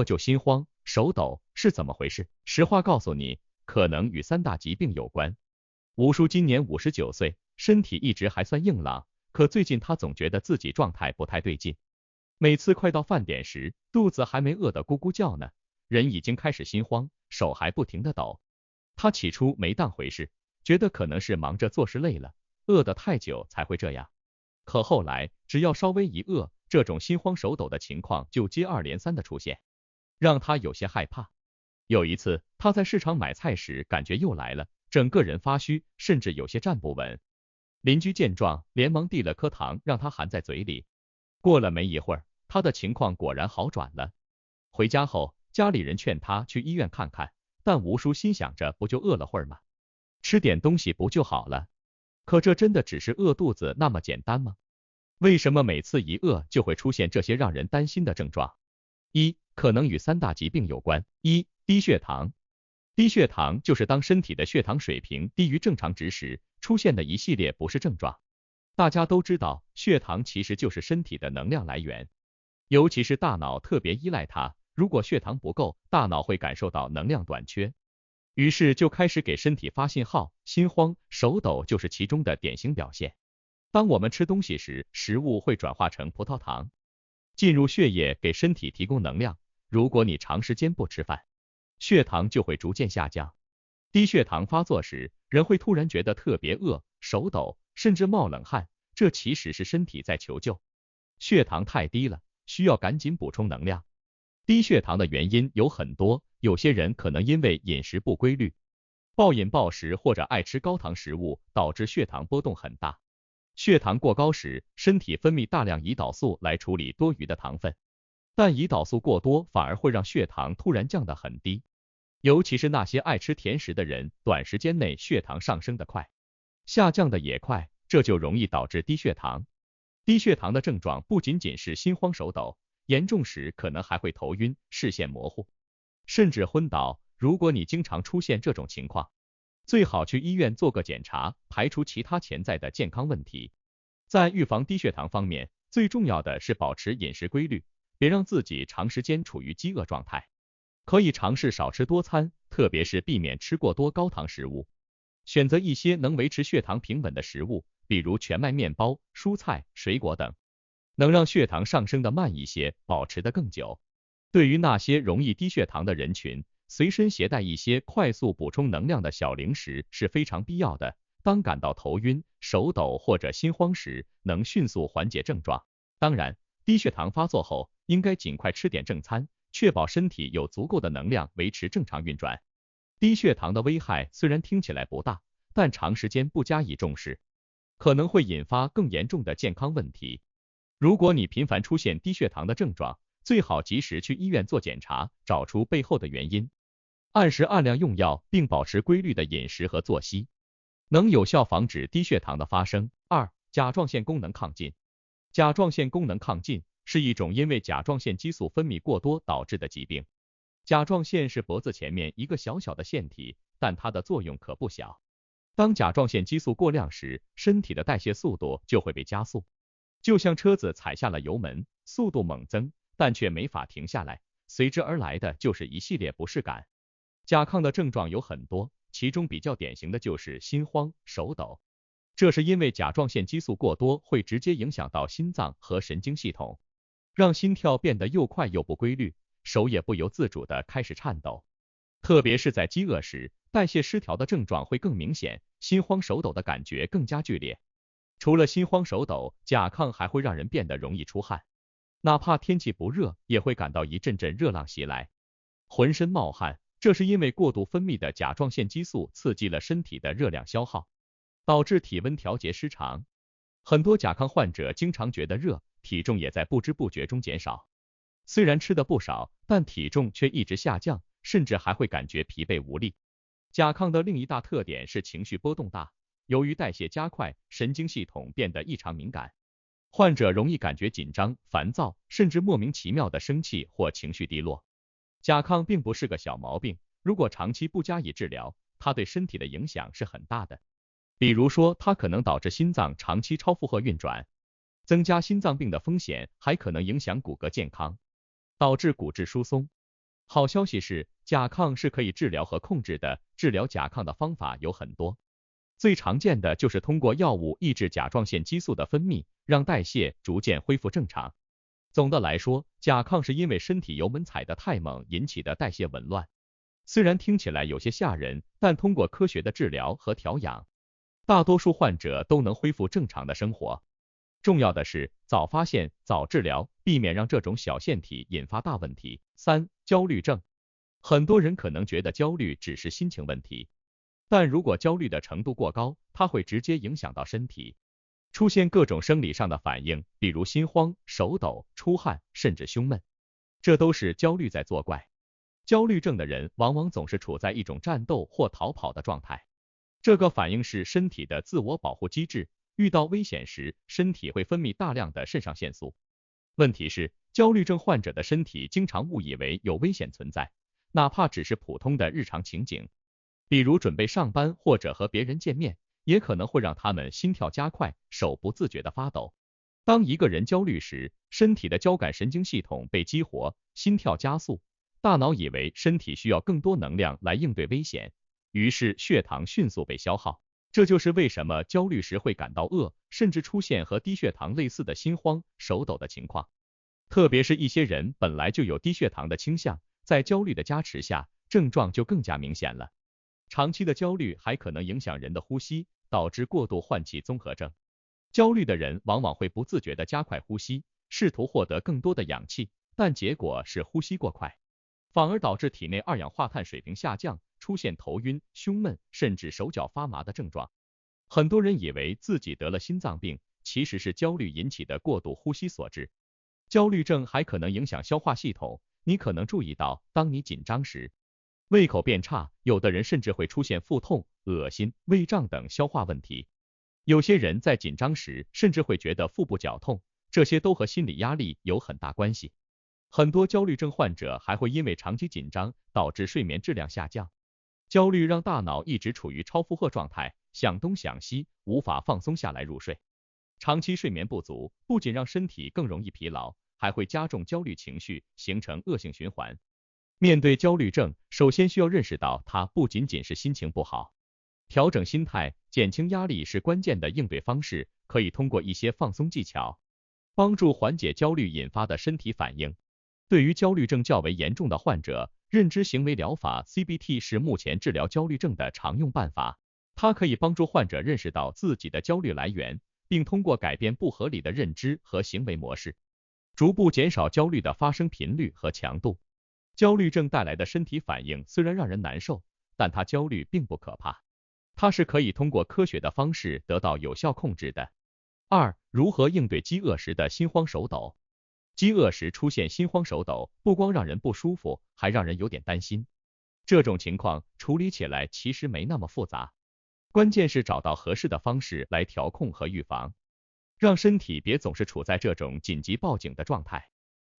就心慌、手抖是怎么回事？实话告诉你，可能与3大疾病有关。吴叔今年59岁，身体一直还算硬朗，可最近他总觉得自己状态不太对劲。每次快到饭点时，肚子还没饿得咕咕叫呢，人已经开始心慌，手还不停地抖。他起初没当回事，觉得可能是忙着做事累了，饿得太久才会这样。可后来，只要稍微一饿，这种心慌手抖的情况就接二连三的出现，让他有些害怕。有一次，他在市场买菜时，感觉又来了，整个人发虚，甚至有些站不稳。邻居见状，连忙递了颗糖让他含在嘴里。过了没一会儿，他的情况果然好转了。回家后，家里人劝他去医院看看，但吴叔心想着不就饿了会儿吗？吃点东西不就好了？可这真的只是饿肚子那么简单吗？为什么每次一饿就会出现这些让人担心的症状？可能与3大疾病有关。低血糖。低血糖就是当身体的血糖水平低于正常值时，出现的一系列不适症状。大家都知道，血糖其实就是身体的能量来源，尤其是大脑特别依赖它，如果血糖不够，大脑会感受到能量短缺，于是就开始给身体发信号，心慌、手抖就是其中的典型表现。当我们吃东西时，食物会转化成葡萄糖，进入血液给身体提供能量。如果你长时间不吃饭，血糖就会逐渐下降。低血糖发作时，人会突然觉得特别饿、手抖，甚至冒冷汗，这其实是身体在求救，血糖太低了，需要赶紧补充能量。低血糖的原因有很多，有些人可能因为饮食不规律、暴饮暴食或者爱吃高糖食物，导致血糖波动很大。血糖过高时，身体分泌大量胰岛素来处理多余的糖分，但胰岛素过多反而会让血糖突然降得很低。尤其是那些爱吃甜食的人，短时间内血糖上升得快，下降的也快，这就容易导致低血糖。低血糖的症状不仅仅是心慌手抖，严重时可能还会头晕、视线模糊，甚至昏倒。如果你经常出现这种情况，最好去医院做个检查，排除其他潜在的健康问题。在预防低血糖方面，最重要的是保持饮食规律，别让自己长时间处于饥饿状态。可以尝试少吃多餐，特别是避免吃过多高糖食物，选择一些能维持血糖平稳的食物，比如全麦面包、蔬菜、水果等，能让血糖上升的慢一些，保持得更久。对于那些容易低血糖的人群，随身携带一些快速补充能量的小零食是非常必要的。当感到头晕、手抖或者心慌时，能迅速缓解症状。当然，低血糖发作后，应该尽快吃点正餐，确保身体有足够的能量维持正常运转。低血糖的危害虽然听起来不大，但长时间不加以重视，可能会引发更严重的健康问题。如果你频繁出现低血糖的症状，最好及时去医院做检查，找出背后的原因，按时按量用药，并保持规律的饮食和作息，能有效防止低血糖的发生。甲状腺功能亢进。甲状腺功能亢进是一种因为甲状腺激素分泌过多导致的疾病。甲状腺是脖子前面一个小小的腺体，但它的作用可不小。当甲状腺激素过量时，身体的代谢速度就会被加速，就像车子踩下了油门，速度猛增，但却没法停下来，随之而来的就是一系列不适感。甲亢的症状有很多，其中比较典型的就是心慌、手抖。这是因为甲状腺激素过多会直接影响到心脏和神经系统，让心跳变得又快又不规律，手也不由自主地开始颤抖。特别是在饥饿时，代谢失调的症状会更明显，心慌手抖的感觉更加剧烈。除了心慌手抖，甲亢还会让人变得容易出汗，哪怕天气不热，也会感到一阵阵热浪袭来，浑身冒汗。这是因为过度分泌的甲状腺激素刺激了身体的热量消耗，导致体温调节失常。很多甲亢患者经常觉得热，体重也在不知不觉中减少。虽然吃的不少，但体重却一直下降，甚至还会感觉疲惫无力。甲亢的另一大特点是情绪波动大，由于代谢加快，神经系统变得异常敏感，患者容易感觉紧张、烦躁，甚至莫名其妙的生气或情绪低落。甲亢并不是个小毛病，如果长期不加以治疗，它对身体的影响是很大的。比如说，它可能导致心脏长期超负荷运转，增加心脏病的风险，还可能影响骨骼健康，导致骨质疏松。好消息是，甲亢是可以治疗和控制的，治疗甲亢的方法有很多。最常见的就是通过药物抑制甲状腺激素的分泌，让代谢逐渐恢复正常。总的来说，甲亢是因为身体油门踩得太猛引起的代谢紊乱。虽然听起来有些吓人，但通过科学的治疗和调养，大多数患者都能恢复正常的生活。重要的是早发现、早治疗，避免让这种小腺体引发大问题。3、焦虑症。很多人可能觉得焦虑只是心情问题，但如果焦虑的程度过高，它会直接影响到身体，出现各种生理上的反应，比如心慌、手抖、出汗，甚至胸闷，这都是焦虑在作怪。焦虑症的人往往总是处在一种战斗或逃跑的状态，这个反应是身体的自我保护机制，遇到危险时，身体会分泌大量的肾上腺素。问题是，焦虑症患者的身体经常误以为有危险存在，哪怕只是普通的日常情景，比如准备上班或者和别人见面，也可能会让他们心跳加快，手不自觉的发抖。当一个人焦虑时，身体的交感神经系统被激活，心跳加速，大脑以为身体需要更多能量来应对危险，于是血糖迅速被消耗。这就是为什么焦虑时会感到饿，甚至出现和低血糖类似的心慌、手抖的情况。特别是一些人本来就有低血糖的倾向，在焦虑的加持下，症状就更加明显了。长期的焦虑还可能影响人的呼吸，导致过度换气综合症。焦虑的人往往会不自觉地加快呼吸，试图获得更多的氧气，但结果是呼吸过快，反而导致体内二氧化碳水平下降，出现头晕、胸闷，甚至手脚发麻的症状。很多人以为自己得了心脏病，其实是焦虑引起的过度呼吸所致。焦虑症还可能影响消化系统，你可能注意到，当你紧张时，胃口变差，有的人甚至会出现腹痛、恶心、胃胀等消化问题。有些人在紧张时甚至会觉得腹部绞痛，这些都和心理压力有很大关系。很多焦虑症患者还会因为长期紧张导致睡眠质量下降。焦虑让大脑一直处于超负荷状态，想东想西，无法放松下来入睡。长期睡眠不足不仅让身体更容易疲劳，还会加重焦虑情绪，形成恶性循环。面对焦虑症，首先需要认识到它不仅仅是心情不好，调整心态、减轻压力是关键的应对方式，可以通过一些放松技巧，帮助缓解焦虑引发的身体反应。对于焦虑症较为严重的患者，认知行为疗法 CBT 是目前治疗焦虑症的常用办法，它可以帮助患者认识到自己的焦虑来源，并通过改变不合理的认知和行为模式，逐步减少焦虑的发生频率和强度。焦虑症带来的身体反应虽然让人难受，但它焦虑并不可怕，它是可以通过科学的方式得到有效控制的。2、如何应对饥饿时的心慌手抖？饥饿时出现心慌手抖，不光让人不舒服，还让人有点担心。这种情况处理起来其实没那么复杂，关键是找到合适的方式来调控和预防，让身体别总是处在这种紧急报警的状态。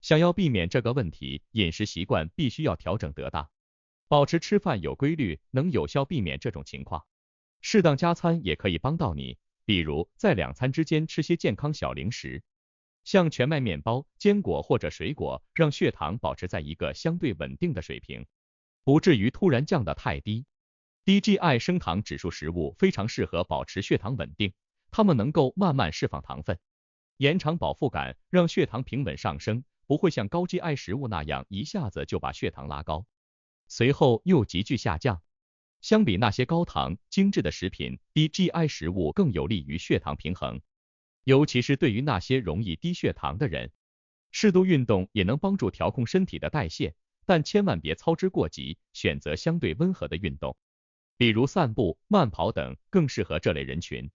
想要避免这个问题，饮食习惯必须要调整得当，保持吃饭有规律，能有效避免这种情况。适当加餐也可以帮到你，比如在2餐之间吃些健康小零食，像全麦面包、坚果或者水果，让血糖保持在一个相对稳定的水平，不至于突然降得太低。低 GI 升糖指数食物非常适合保持血糖稳定，它们能够慢慢释放糖分，延长饱腹感，让血糖平稳上升，不会像高 GI 食物那样一下子就把血糖拉高，随后又急剧下降。相比那些高糖、精致的食品，低 GI 食物更有利于血糖平衡，尤其是对于那些容易低血糖的人。适度运动也能帮助调控身体的代谢，但千万别操之过急，选择相对温和的运动，比如散步、慢跑等，更适合这类人群。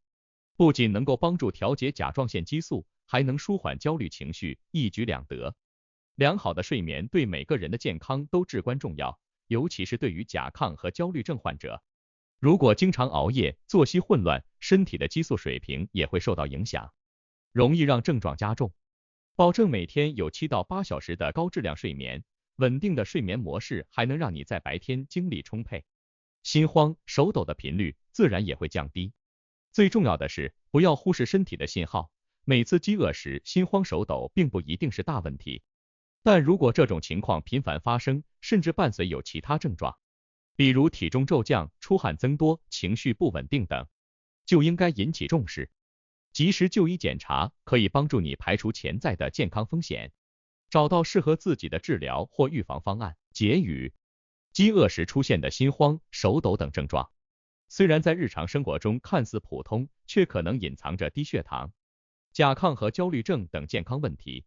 不仅能够帮助调节甲状腺激素，还能舒缓焦虑情绪，一举两得。良好的睡眠对每个人的健康都至关重要，尤其是对于甲亢和焦虑症患者。如果经常熬夜、作息混乱，身体的激素水平也会受到影响，容易让症状加重。保证每天有7到8小时的高质量睡眠，稳定的睡眠模式还能让你在白天精力充沛，心慌、手抖的频率自然也会降低。最重要的是，不要忽视身体的信号，每次饥饿时心慌手抖并不一定是大问题，但如果这种情况频繁发生，甚至伴随有其他症状，比如体重骤降、出汗增多、情绪不稳定等，就应该引起重视。及时就医检查可以帮助你排除潜在的健康风险，找到适合自己的治疗或预防方案。结语：饥饿时出现的心慌、手抖等症状，虽然在日常生活中看似普通，却可能隐藏着低血糖、甲亢和焦虑症等健康问题。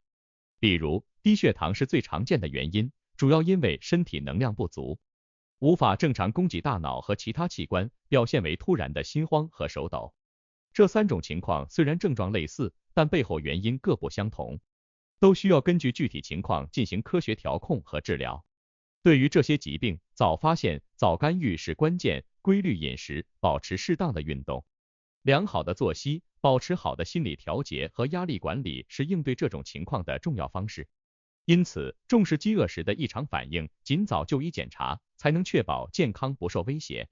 比如，低血糖是最常见的原因，主要因为身体能量不足，无法正常供给大脑和其他器官，表现为突然的心慌和手抖。这3种情况虽然症状类似，但背后原因各不相同，都需要根据具体情况进行科学调控和治疗。对于这些疾病，早发现、早干预是关键。规律饮食，保持适当的运动，良好的作息，保持好的心理调节和压力管理是应对这种情况的重要方式。因此，重视饥饿时的异常反应，尽早就医检查，才能确保健康不受威胁。